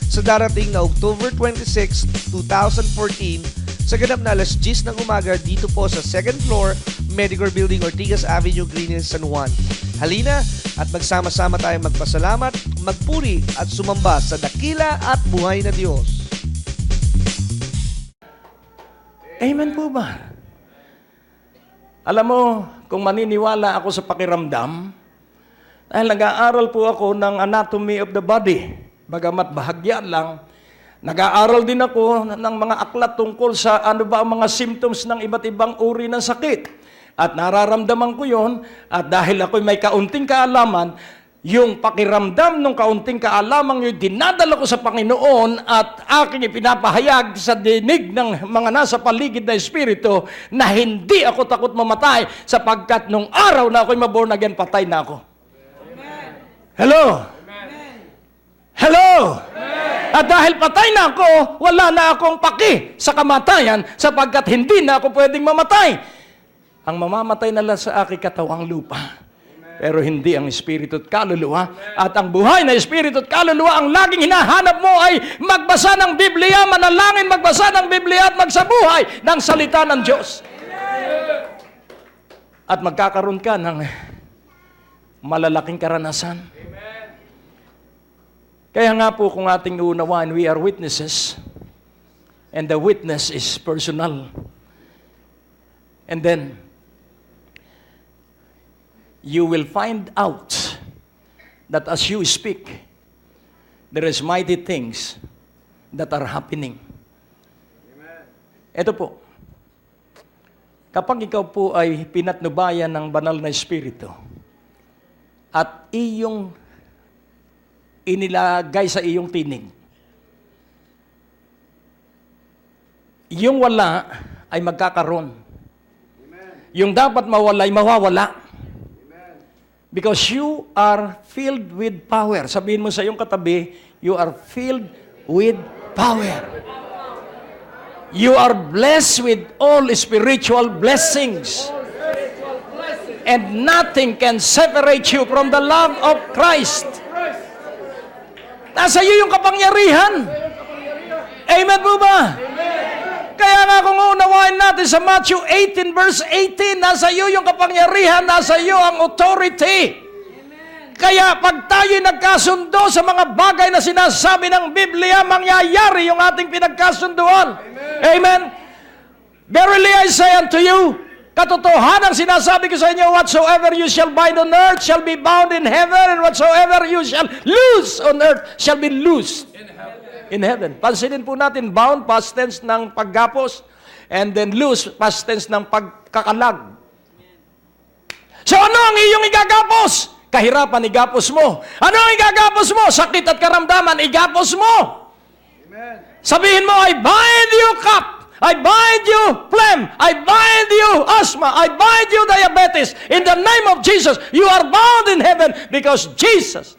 sa darating na October 26, 2014 sa ganap na alas 10 ng umaga dito po sa 2nd floor, Medicare Building, Ortigas Avenue, Green Hills, San Juan. Halina at magsama-sama tayong magpasalamat, magpuri at sumamba sa dakila at buhay na Diyos. Amen po ba? Alam mo, kung maniniwala ako sa pakiramdam, dahil nag-aaral po ako ng anatomy of the body, bagamat bahagya lang, nag-aaral din ako ng mga aklat tungkol sa ano ba ang mga symptoms ng iba't ibang uri ng sakit. At nararamdaman ko yon, at dahil ako'y may kaunting kaalaman, yung pakiramdam ng kaunting kaalamang yun, dinadala ko sa Panginoon at aking ipinapahayag sa dinig ng mga nasa paligid na espiritu na hindi ako takot mamatay sapagkat nung araw na ako'y maborn again, patay na ako. Amen. Hello? Amen. Hello? Amen. At dahil patay na ako, wala na akong paki sa kamatayan sapagkat hindi na ako pwedeng mamatay. Ang mamamatay na lang sa aking katawang lupa. Pero hindi ang espiritu at kaluluwa. At ang buhay na espiritu at kaluluwa, ang laging hinahanap mo ay magbasa ng Biblia, manalangin, magbasa ng Biblia at magsabuhay ng salita ng Diyos. At magkakaroon ka ng malalaking karanasan. Kaya nga po kung ating uunawaan, we are witnesses. And the witness is personal. And then, you will find out that as you speak, there is mighty things that are happening. Amen. Ito po, kapag ikaw po ay pinatnubayan ng banal na espiritu at iyong inilagay sa iyong tinig, yung wala ay magkakaroon. Amen. Yung dapat mawala ay mawawala. Because you are filled with power. Sabihin mo sa iyong katabi, you are filled with power. You are blessed with all spiritual blessings. And nothing can separate you from the love of Christ. Nasa iyo yung kapangyarihan. Amen po ba? Kaya nga kung unawain natin sa Matthew 18 verse 18, nasa iyo yung kapangyarihan, nasa iyo ang authority. Amen. Kaya pag tayo nagkasundo sa mga bagay na sinasabi ng Biblia, mangyayari yung ating pinagkasunduan. Amen. Amen. Verily I say unto you, katotohanan sinasabi ko sa inyo, whatsoever you shall bind on earth shall be bound in heaven, and whatsoever you shall loose on earth shall be loosed in heaven. Pansinin po natin, bound, past tense ng paggapos, and then loose, past tense ng pagkakalag. So ano ang iyong igagapos? Kahirapan, igapos mo. Ano ang igagapos mo? Sakit at karamdaman, igapos mo. Amen. Sabihin mo, I bind you cup, I bind you phlegm, I bind you asthma, I bind you diabetes. In the name of Jesus, you are bound in heaven because Jesus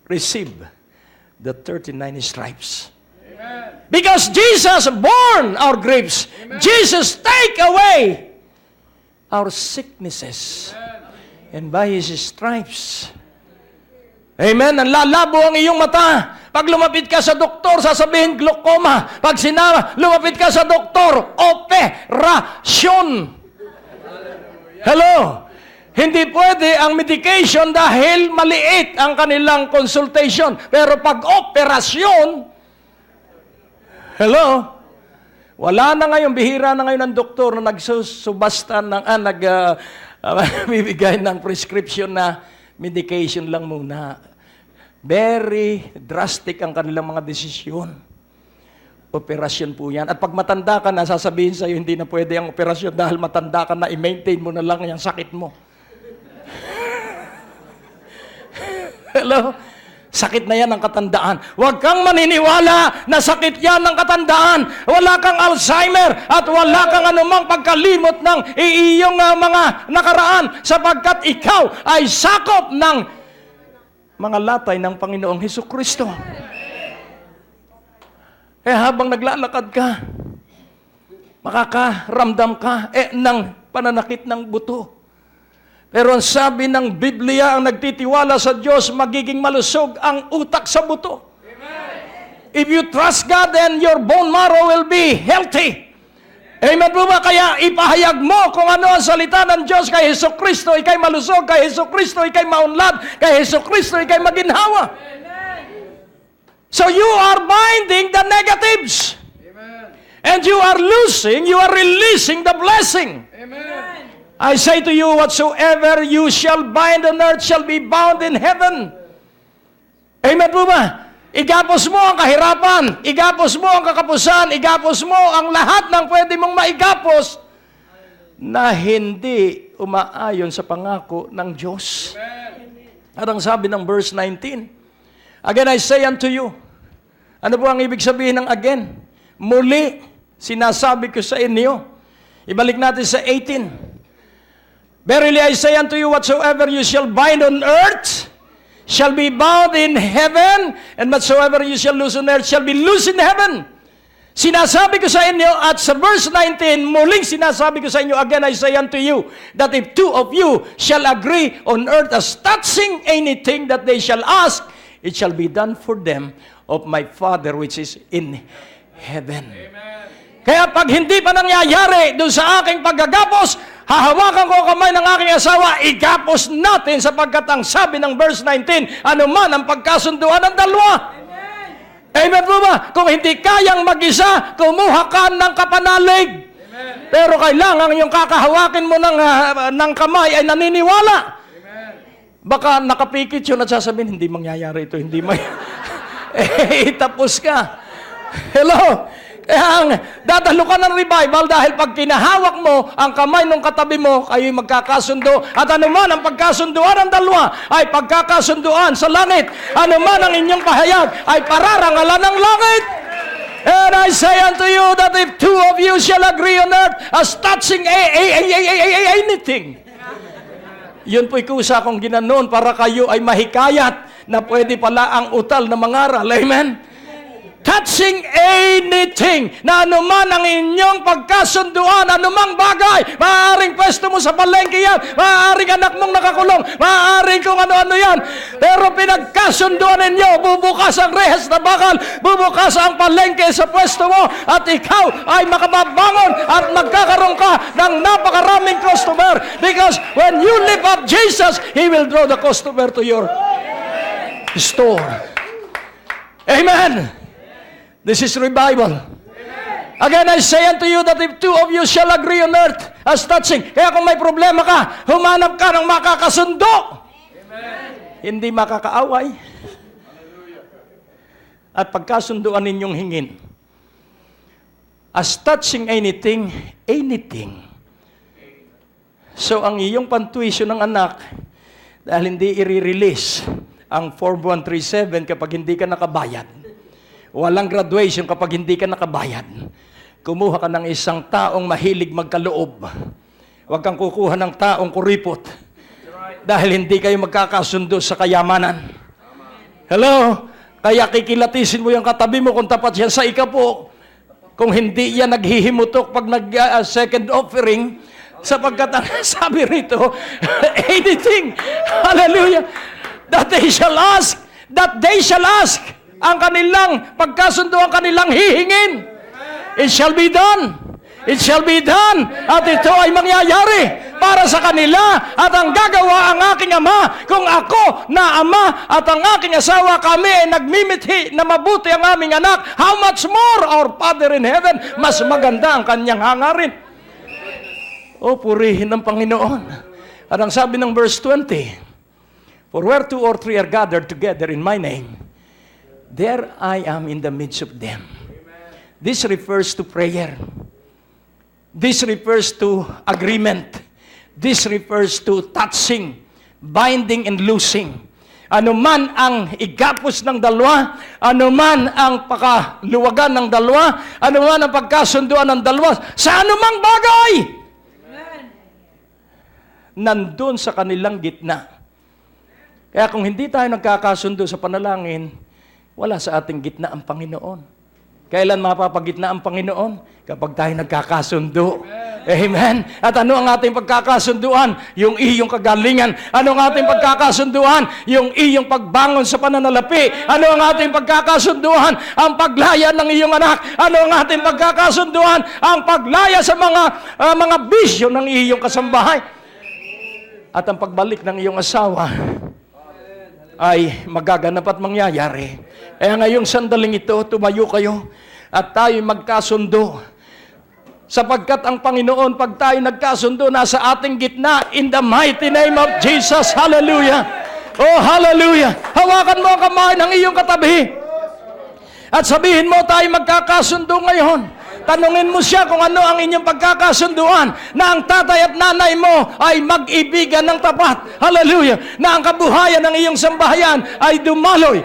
received the 39 stripes. Amen. Because Jesus borne our griefs. Amen. Jesus take away our sicknesses. Amen. And by His stripes. Amen. Ang lalabo ang iyong mata. Pag lumapit ka sa doktor, sasabihin glaucoma. Pag lumapit ka sa doktor, operasyon. Hello. Hindi pwede ang medication dahil maliit ang kanilang consultation. Pero pag operasyon, hello, wala na ngayon, bihira na ngayon ang doktor na nagsusubasta ng, bibigay ng prescription na medication lang muna. Very drastic ang kanilang mga desisyon. Operasyon po yan. At pag matanda ka na, sasabihin sa'yo, hindi na pwede ang operasyon dahil matanda ka na, i-maintain mo na lang yung sakit mo. Hello? Sakit na yan ang katandaan. Huwag kang maniniwala na sakit yan ng katandaan. Wala kang Alzheimer at wala kang anumang pagkalimot ng iyong mga nakaraan sapagkat ikaw ay sakop ng mga latay ng Panginoong Hesukristo. Habang naglalakad ka, makakaramdam ka ng pananakit ng buto. Pero ang sabi ng Biblia, ang nagtitiwala sa Diyos, magiging malusog ang utak sa buto. Amen. If you trust God, then your bone marrow will be healthy. Amen po ba? Kaya ipahayag mo kung ano ang salita ng Diyos kay Hesukristo, ikay malusog, kay Hesukristo, ikay maunlad, kay Hesukristo, ikay maginhawa. So you are binding the negatives. Amen. And you are releasing the blessing. Amen. I say to you, whatsoever you shall bind on earth shall be bound in heaven. Amen po ba? Igapos mo ang kahirapan, igapos mo ang kakapusan, igapos mo ang lahat ng pwede mong maigapos na hindi umaayon sa pangako ng Diyos. At ang sabi ng verse 19, again I say unto you, ano po ang ibig sabihin ng again? Muli, sinasabi ko sa inyo. Ibalik natin sa 18. Verily I say unto you, whatsoever you shall bind on earth shall be bound in heaven, and whatsoever you shall loose on earth shall be loose in heaven. Sinasabi ko sa inyo, at sa verse 19, muling sinasabi ko sa inyo, again I say unto you, that if two of you shall agree on earth as touching anything that they shall ask, it shall be done for them of my Father which is in heaven. Amen. Kaya pag hindi pa nangyayari doon sa aking paggagapos, hahawakan ko ang kamay ng aking asawa, igapos natin sapagkat ang sabi ng verse 19, ano man ang pagkasunduan ng dalawa. Amen. Amen po ba? Kung hindi kayang mag-isa, kumuha ka ng kapanalig. Amen. Pero kailangan yung kakahawakin mo ng kamay ay naniniwala. Amen. Baka nakapikit yun at sasabihin, hindi mangyayari ito, hindi tapos ka. Hello? Kaya dadalo ka ng revival dahil pag kinahawak mo ang kamay ng katabi mo, kayo'y magkakasundo. At anuman ang pagkasunduan ng dalawa ay pagkakasunduan sa langit. Anuman ang inyong pahayag ay pararangalan ng langit. And I say unto you that if two of you shall agree on earth as touching anything, yun po'y kusa kong ginanon para kayo ay mahikayat na pwede pala ang utal na mangaral. Amen? Touching anything, na anuman ang inyong pagkasunduan, anumang bagay, maaaring pwesto mo sa palengke yan, maaaring anak mong nakakulong, maaaring kung ano-ano yan, pero pinagkasunduan ninyo, bubukas ang rehas na bakal, bubukas ang palengke sa pwesto mo, at ikaw ay makababangon at magkakaroon ka ng napakaraming customer, because when you lift up Jesus, He will draw the customer to your store. Amen. This is revival. Amen. Again, I say unto you that if two of you shall agree on earth as touching, kaya kung may problema ka, humanap ka ng makakasundo. Amen. Hindi makakaaway. At pagkasunduan ninyong hingin. As touching anything. So, ang iyong pantuition ng anak, dahil hindi i-release ang Form 137 kapag hindi ka nakabayad, walang graduation kapag hindi ka nakabayad. Kumuha ka ng isang taong mahilig magkaloob. Huwag kang kukuha ng taong kuripot. Dahil hindi kayo magkakasundo sa kayamanan. Hello? Kaya kikilatisin mo yung katabi mo kung tapat yan sa ikapo. Kung hindi yan naghihimutok pag nag-second offering, sapagkat ang sabi rito, anything, hallelujah, that they shall ask, ang kanilang pagkasundo, ang kanilang hihingin. It shall be done. It shall be done. At ito ay mangyayari para sa kanila. At ang gagawa ang aking ama, kung ako na ama at ang aking asawa, kami ay nagmimithi na mabuti ang aming anak, how much more our Father in heaven? Mas maganda ang kanyang hangarin. O, purihin ng Panginoon. At ang sabi ng verse 20, for where two or three are gathered together in my name, there I am in the midst of them. This refers to prayer. This refers to agreement. This refers to touching, binding and loosing. Ano man ang igapos ng dalawa, ano man ang pakaluwagan ng dalawa, ano man ang pagkasunduan ng dalawa, sa anumang bagay, nandun sa kanilang gitna. Kaya kung hindi tayo nagkakasundo sa panalangin, wala sa ating gitna ang Panginoon. Kailan mapapagitna ang Panginoon? Kapag tayo nagkakasundo. Amen. At ano ang ating pagkakasunduan? Yung iyong kagalingan. Ano ang ating pagkakasunduan? Yung iyong pagbangon sa pananalapi. Ano ang ating pagkakasunduan? Ang paglaya ng iyong anak. Ano ang ating pagkakasunduan? Ang paglaya sa mga bisyo ng iyong kasambahay. At ang pagbalik ng iyong asawa ay magaganap at mangyayari. Kaya ngayong sandaling ito, tumayo kayo at tayo magkasundo. Sapagkat ang Panginoon, pag tayo nagkasundo, nasa ating gitna, in the mighty name of Jesus. Hallelujah! Oh, hallelujah! Hawakan mo ang kamay ng iyong katabi. At sabihin mo, tayo magkakasundo ngayon. Tanungin mo siya kung ano ang inyong pagkakasunduan, na ang tatay at nanay mo ay mag-ibigan ng tapat. Hallelujah! Na ang kabuhayan ng iyong sambahayan ay dumaloy.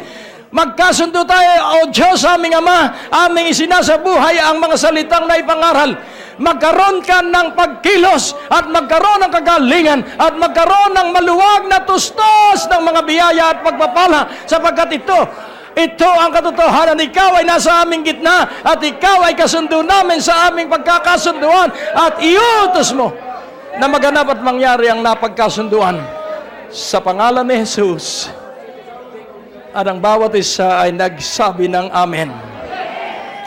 Magkasundo tayo, O Diyos, aming Ama, aming isinasabuhay ang mga salitang na ipangaral. Magkaroon ka ng pagkilos at magkaroon ng kagalingan at magkaroon ng maluwag na tustos ng mga biyaya at pagpapala, sapagkat ito ang katotohanan. Ikaw ay nasa aming gitna at ikaw ay kasundo namin sa aming pagkakasunduan at iutos mo na maganap at mangyari ang napagkasunduan. Sa pangalan ni Jesus, at ang bawat isa ay nagsabi ng Amen.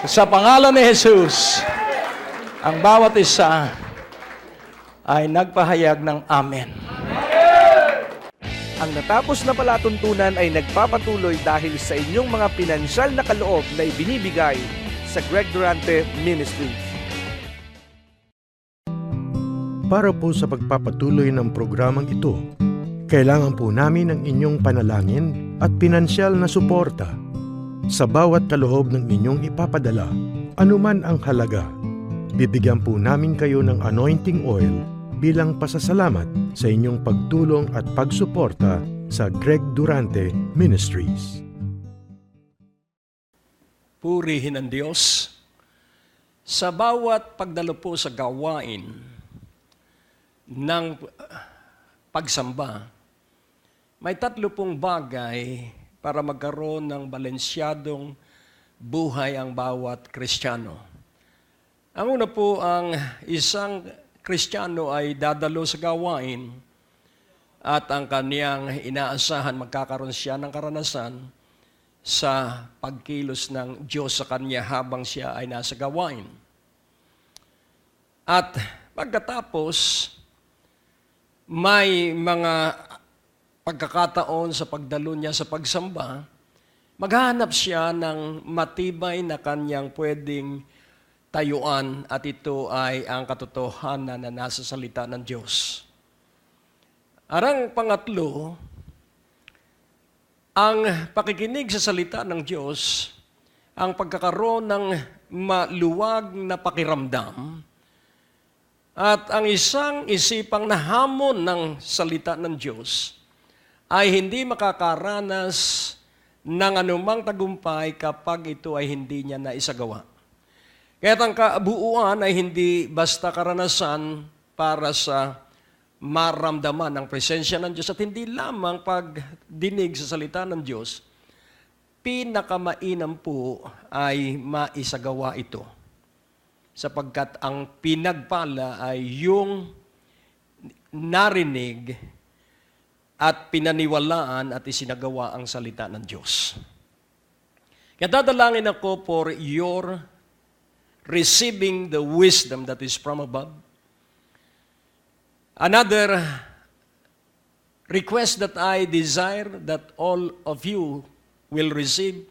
Sa pangalan ni Jesus, ang bawat isa ay nagpahayag ng Amen. Ang natapos na palatuntunan ay nagpapatuloy dahil sa inyong mga pinansyal na kaloob na ibinibigay sa Greg Durante Ministries. Para po sa pagpapatuloy ng programang ito, kailangan po namin ng inyong panalangin at pinansyal na suporta. Sa bawat kaloob ng inyong ipapadala, anuman ang halaga, bibigyan po namin kayo ng anointing oil bilang pasasalamat sa inyong pagtulong at pagsuporta sa Greg Durante Ministries. Purihin ang Diyos. Sa bawat pagdalo po sa gawain ng pagsamba, may 3 bagay para magkaroon ng balansyadong buhay ang bawat Kristiyano. Ang una po, ang isang Kristiyano ay dadalo sa gawain at ang kaniyang inaasahan magkakaroon siya ng karanasan sa pagkilos ng Diyos sa kanya habang siya ay nasa gawain. At pagkatapos, may mga pagkakataon sa pagdalo niya sa pagsamba, maghahanap siya ng matibay na kanyang pwedeng tayuan at ito ay ang katotohanan na nasa salita ng Diyos. Arang pangatlo, ang pakikinig sa salita ng Diyos, ang pagkakaroon ng maluwag na pakiramdam, at ang isang isipang nahamon ng salita ng Diyos ay hindi makakaranas ng anumang tagumpay kapag ito ay hindi niya naisagawa. Kaya ang kabuuan ay hindi basta karanasan para sa maramdaman ng presensya ng Diyos at hindi lamang pagdinig sa salita ng Diyos, pinakamainam po ay maisagawa ito. Sapagkat ang pinagpala ay yung narinig at pinaniwalaan at isinagawa ang salita ng Diyos. Kaya dadalangin ako for your receiving the wisdom that is from above. Another request that I desire that all of you will receive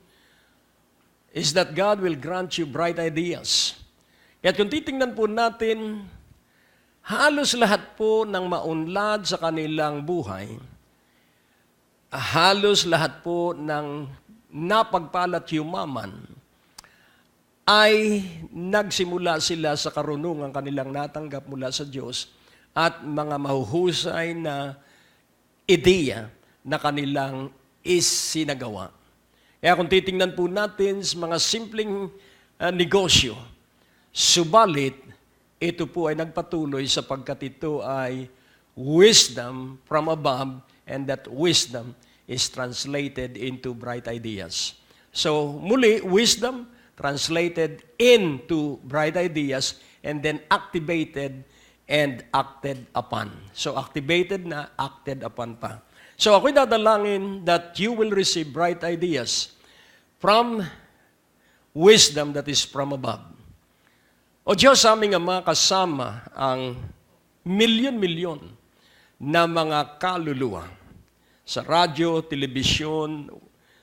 is that God will grant you bright ideas. Kaya kung titingnan po natin, halos lahat po ng maunlad sa kanilang buhay, halos lahat po ng napagpalat yumaman, ay nagsimula sila sa karunungan kanilang natanggap mula sa Diyos at mga mahuhusay na ideya na kanilang isinagawa. Kaya kung titingnan po natin sa mga simpleng negosyo, subalit ito po ay nagpatuloy sapagkat ito ay wisdom from above, and that wisdom is translated into bright ideas. So muli, wisdom translated into bright ideas and then activated and acted upon. So activated na, acted upon pa. So ako'y dadalangin that you will receive bright ideas from wisdom that is from above. O Diyos, aming Ama, kasama ang milyon-milyon na mga kaluluwa sa radyo, telebisyon,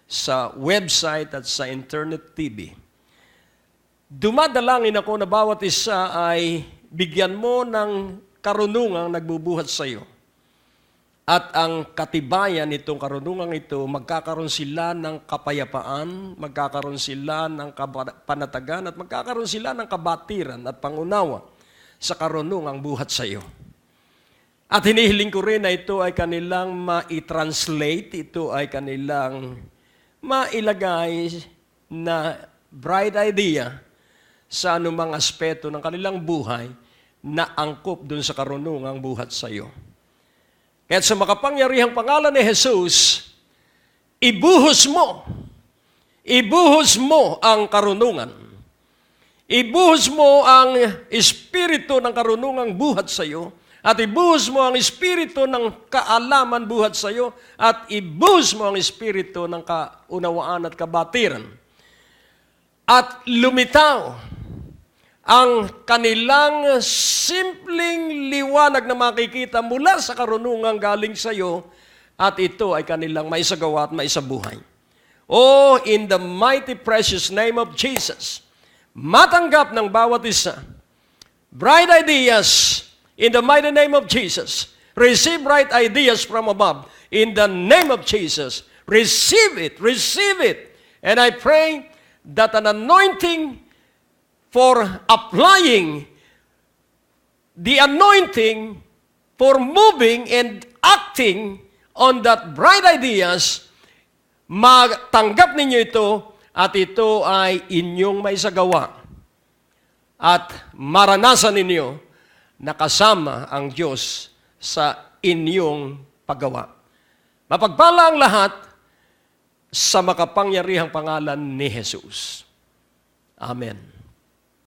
sa website at sa internet TV. Dumadalangin ako na bawat isa ay bigyan mo ng karunungang nagbubuhat sa iyo. At ang katibayan nitong karunungang ito, magkakaroon sila ng kapayapaan, magkakaroon sila ng panatagan, at magkakaroon sila ng kabatiran at pangunawa sa karunungang buhat sa iyo. At hinihiling ko rin na ito ay kanilang ma-translate, ito ay kanilang mailagay na bright idea sa anumang aspeto ng kanilang buhay na angkop dun sa karunungang buhat sa iyo. Kaya sa makapangyarihang pangalan ni Jesus, ibuhos mo ang karunungan. Ibuhos mo ang espiritu ng karunungang buhat sa iyo, at ibuhos mo ang espiritu ng kaalaman buhat sa iyo, at ibuhos mo ang espiritu ng kaunawaan at kabatiran. At lumitaw ang kanilang simpleng liwanag na makikita mula sa karunungang galing sa iyo, at ito ay kanilang maisagawa at maisabuhay. Oh, in the mighty precious name of Jesus, matanggap ng bawat isa bright ideas in the mighty name of Jesus. Receive bright ideas from above in the name of Jesus. Receive it, receive it. And I pray that an anointing for applying the anointing for moving and acting on that bright ideas, matanggap ninyo ito at ito ay inyong maisagawa at maranasan ninyo na kasama ang Diyos sa inyong paggawa. Mapagpala ang lahat sa makapangyarihang pangalan ni Jesus. Amen.